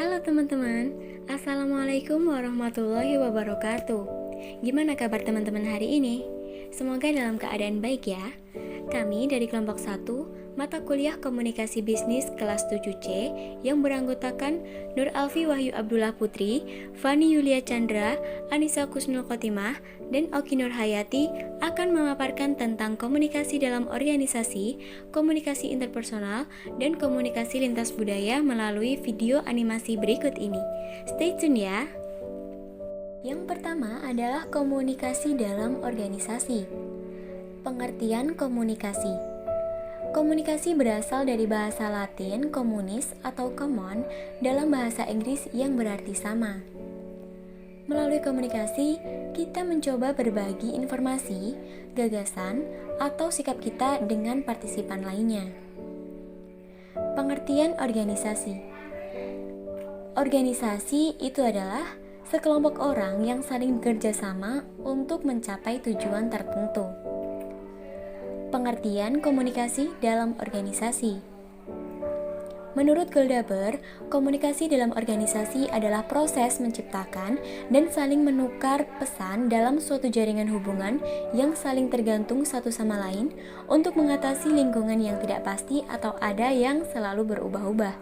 Halo teman-teman, Assalamualaikum warahmatullahi wabarakatuh. Gimana kabar teman-teman hari ini? Semoga dalam keadaan baik ya. Kami dari kelompok 1, mata kuliah Komunikasi Bisnis kelas 7C yang beranggotakan Nur Alfi Wahyu Abdullah Putri, Fani Yulia Chandra, Anissa Kusnul Khotimah, dan Oki Nur Hayati akan memaparkan tentang komunikasi dalam organisasi, komunikasi interpersonal, dan komunikasi lintas budaya melalui video animasi berikut ini. Stay tune ya! Yang pertama adalah komunikasi dalam organisasi. Pengertian komunikasi. Komunikasi berasal dari bahasa Latin communis atau common dalam bahasa Inggris yang berarti sama. Melalui komunikasi, kita mencoba berbagi informasi, gagasan, atau sikap kita dengan partisipan lainnya. Pengertian organisasi. Organisasi itu adalah sekelompok orang yang saling bekerja sama untuk mencapai tujuan tertentu. Pengertian komunikasi dalam organisasi. Menurut Goldhaber, komunikasi dalam organisasi adalah proses menciptakan dan saling menukar pesan dalam suatu jaringan hubungan yang saling tergantung satu sama lain untuk mengatasi lingkungan yang tidak pasti atau ada yang selalu berubah-ubah.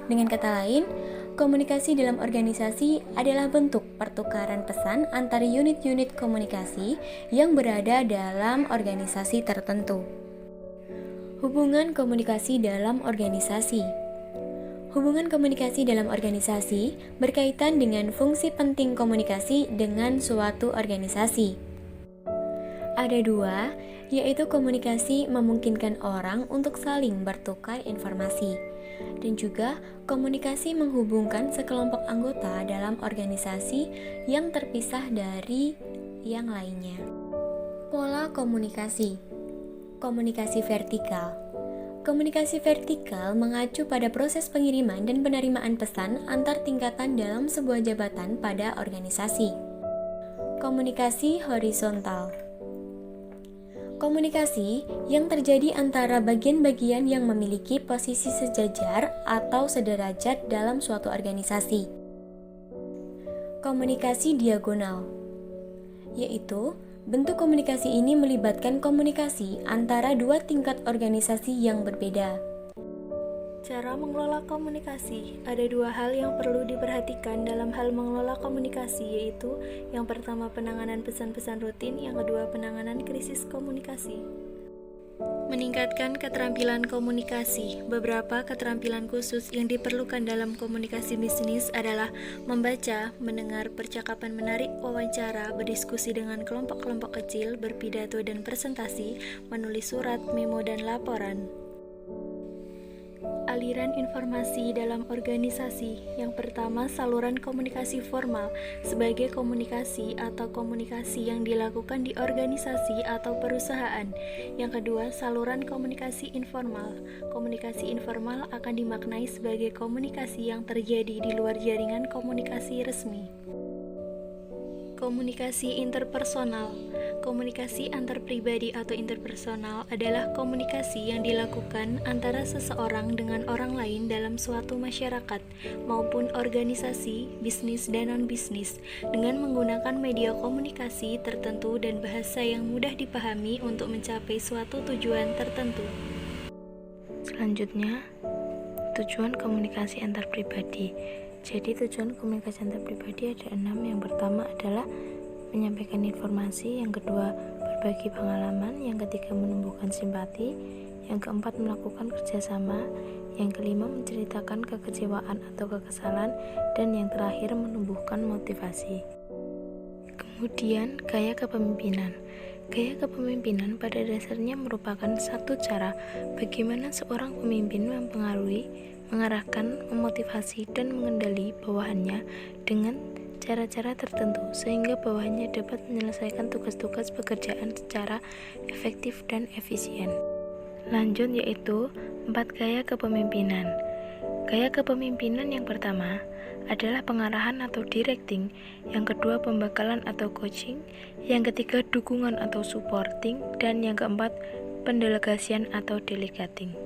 Dengan kata lain, komunikasi dalam organisasi adalah bentuk pertukaran pesan antara unit-unit komunikasi yang berada dalam organisasi tertentu. Hubungan komunikasi dalam organisasi. Hubungan komunikasi dalam organisasi berkaitan dengan fungsi penting komunikasi dengan suatu organisasi. Ada dua, yaitu komunikasi memungkinkan orang untuk saling bertukar informasi, dan juga komunikasi menghubungkan sekelompok anggota dalam organisasi yang terpisah dari yang lainnya. Pola komunikasi. Komunikasi vertikal. Komunikasi vertikal mengacu pada proses pengiriman dan penerimaan pesan antar tingkatan dalam sebuah jabatan pada organisasi. Komunikasi horizontal. Komunikasi yang terjadi antara bagian-bagian yang memiliki posisi sejajar atau sederajat dalam suatu organisasi. Komunikasi diagonal, yaitu bentuk komunikasi ini melibatkan komunikasi antara dua tingkat organisasi yang berbeda. Cara mengelola komunikasi. Ada dua hal yang perlu diperhatikan dalam hal mengelola komunikasi, yaitu yang pertama penanganan pesan-pesan rutin, yang kedua penanganan krisis komunikasi. Meningkatkan keterampilan komunikasi. Beberapa keterampilan khusus yang diperlukan dalam komunikasi bisnis adalah membaca, mendengar percakapan menarik, wawancara, berdiskusi dengan kelompok-kelompok kecil, berpidato dan presentasi, menulis surat, memo dan laporan. Aliran informasi dalam organisasi. Yang pertama, saluran komunikasi formal sebagai komunikasi atau komunikasi yang dilakukan di organisasi atau perusahaan. Yang kedua, saluran komunikasi informal. Komunikasi informal akan dimaknai sebagai komunikasi yang terjadi di luar jaringan komunikasi resmi. Komunikasi interpersonal. Komunikasi antar pribadi atau interpersonal adalah komunikasi yang dilakukan antara seseorang dengan orang lain dalam suatu masyarakat maupun organisasi, bisnis dan non-bisnis dengan menggunakan media komunikasi tertentu dan bahasa yang mudah dipahami untuk mencapai suatu tujuan tertentu. Selanjutnya, tujuan komunikasi antar pribadi. Jadi tujuan komunikasi antar pribadi ada 6. Yang pertama adalah menyampaikan informasi, yang kedua berbagi pengalaman, yang ketiga menumbuhkan simpati, yang keempat melakukan kerjasama, yang kelima menceritakan kekecewaan atau kekesalan, dan yang terakhir menumbuhkan motivasi. Kemudian gaya kepemimpinan. Gaya kepemimpinan pada dasarnya merupakan satu cara bagaimana seorang pemimpin mempengaruhi, mengarahkan, memotivasi, dan mengendali bawahannya dengan cara-cara tertentu sehingga bawahannya dapat menyelesaikan tugas-tugas pekerjaan secara efektif dan efisien. Lanjut, yaitu 4 gaya kepemimpinan. Gaya kepemimpinan yang pertama adalah pengarahan atau directing, yang kedua pembekalan atau coaching, yang ketiga dukungan atau supporting, dan yang keempat pendelegasian atau delegating.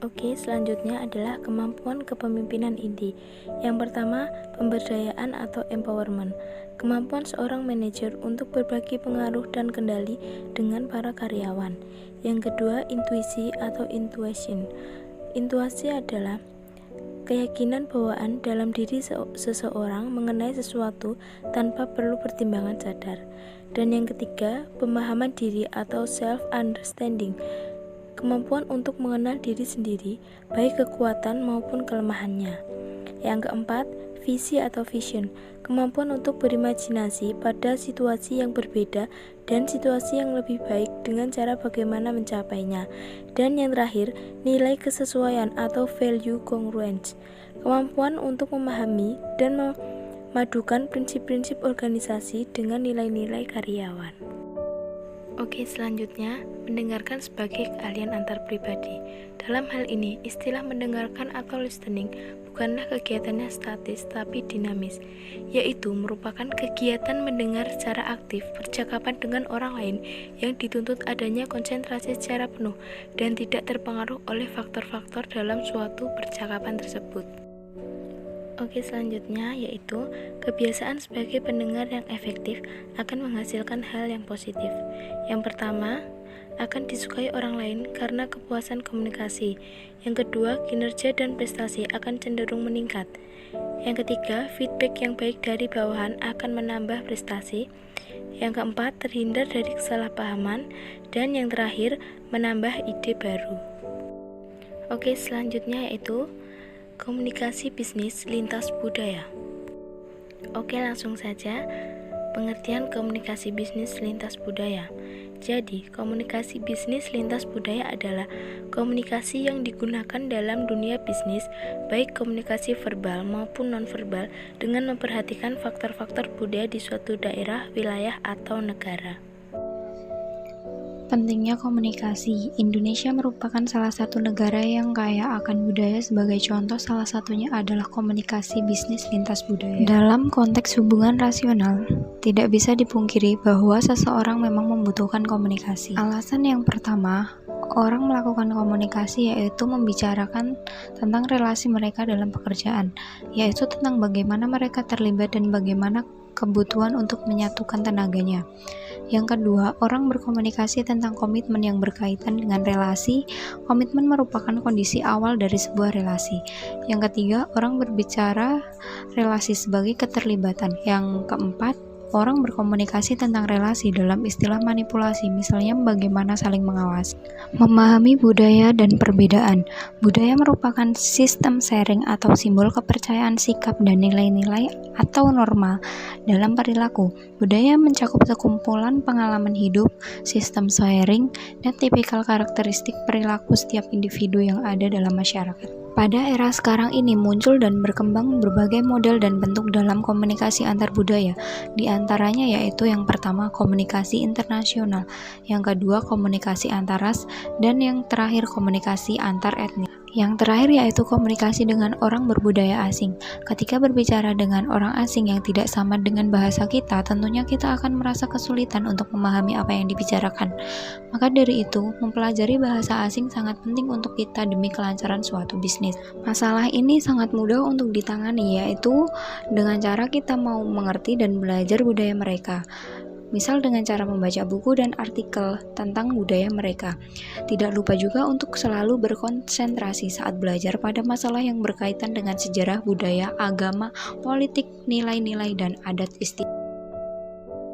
Oke, selanjutnya adalah kemampuan kepemimpinan inti. Yang pertama, pemberdayaan atau empowerment. Kemampuan seorang manajer untuk berbagi pengaruh dan kendali dengan para karyawan. Yang kedua, intuisi atau intuition. Intuisi adalah keyakinan bawaan dalam diri seseorang mengenai sesuatu tanpa perlu pertimbangan sadar. Dan yang ketiga, pemahaman diri atau self-understanding. Kemampuan untuk mengenal diri sendiri, baik kekuatan maupun kelemahannya. Yang keempat, visi atau vision. Kemampuan untuk berimajinasi pada situasi yang berbeda dan situasi yang lebih baik dengan cara bagaimana mencapainya. Dan yang terakhir, nilai kesesuaian atau value congruence. Kemampuan untuk memahami dan memadukan prinsip-prinsip organisasi dengan nilai-nilai karyawan. Oke, selanjutnya, mendengarkan sebagai keahlian antar pribadi. Dalam hal ini, istilah mendengarkan atau listening bukanlah kegiatannya statis tapi dinamis, yaitu merupakan kegiatan mendengar secara aktif percakapan dengan orang lain yang dituntut adanya konsentrasi secara penuh dan tidak terpengaruh oleh faktor-faktor dalam suatu percakapan tersebut. Oke, selanjutnya yaitu kebiasaan sebagai pendengar yang efektif akan menghasilkan hal yang positif. Yang pertama, akan disukai orang lain karena kepuasan komunikasi. Yang kedua, kinerja dan prestasi akan cenderung meningkat. Yang ketiga, feedback yang baik dari bawahan akan menambah prestasi. Yang keempat, terhindar dari kesalahpahaman. Dan yang terakhir, menambah ide baru. Oke, selanjutnya yaitu komunikasi bisnis lintas budaya. Oke, langsung saja pengertian komunikasi bisnis lintas budaya. Jadi, komunikasi bisnis lintas budaya adalah komunikasi yang digunakan dalam dunia bisnis, baik komunikasi verbal maupun nonverbal, dengan memperhatikan faktor-faktor budaya di suatu daerah, wilayah, atau negara. Pentingnya komunikasi. Indonesia merupakan salah satu negara yang kaya akan budaya. Sebagai contoh, salah satunya adalah komunikasi bisnis lintas budaya. Dalam konteks hubungan rasional, tidak bisa dipungkiri bahwa seseorang memang membutuhkan komunikasi. Alasan yang pertama, orang melakukan komunikasi yaitu membicarakan tentang relasi mereka dalam pekerjaan, yaitu tentang bagaimana mereka terlibat dan bagaimana kebutuhan untuk menyatukan tenaganya. Yang kedua, orang berkomunikasi tentang komitmen yang berkaitan dengan relasi. Komitmen merupakan kondisi awal dari sebuah relasi. Yang ketiga, orang berbicara relasi sebagai keterlibatan. Yang keempat, orang berkomunikasi tentang relasi dalam istilah manipulasi, misalnya bagaimana saling mengawasi. Memahami budaya dan perbedaan. Budaya merupakan sistem sharing atau simbol kepercayaan, sikap, dan nilai-nilai atau norma dalam perilaku. Budaya mencakup sekumpulan pengalaman hidup, sistem sharing, dan tipikal karakteristik perilaku setiap individu yang ada dalam masyarakat. Pada era sekarang ini muncul dan berkembang berbagai model dan bentuk dalam komunikasi antar budaya. Di antaranya yaitu yang pertama komunikasi internasional, yang kedua komunikasi antar ras, dan yang terakhir komunikasi antar etnis. Yang terakhir yaitu komunikasi dengan orang berbudaya asing. Ketika berbicara dengan orang asing yang tidak sama dengan bahasa kita, tentunya kita akan merasa kesulitan untuk memahami apa yang dibicarakan. Maka dari itu, mempelajari bahasa asing sangat penting untuk kita demi kelancaran suatu bisnis. Masalah ini sangat mudah untuk ditangani, yaitu dengan cara kita mau mengerti dan belajar budaya mereka. Misal dengan cara membaca buku dan artikel tentang budaya mereka. Tidak lupa juga untuk selalu berkonsentrasi saat belajar pada masalah yang berkaitan dengan sejarah, budaya, agama, politik, nilai-nilai, dan adat istiadat.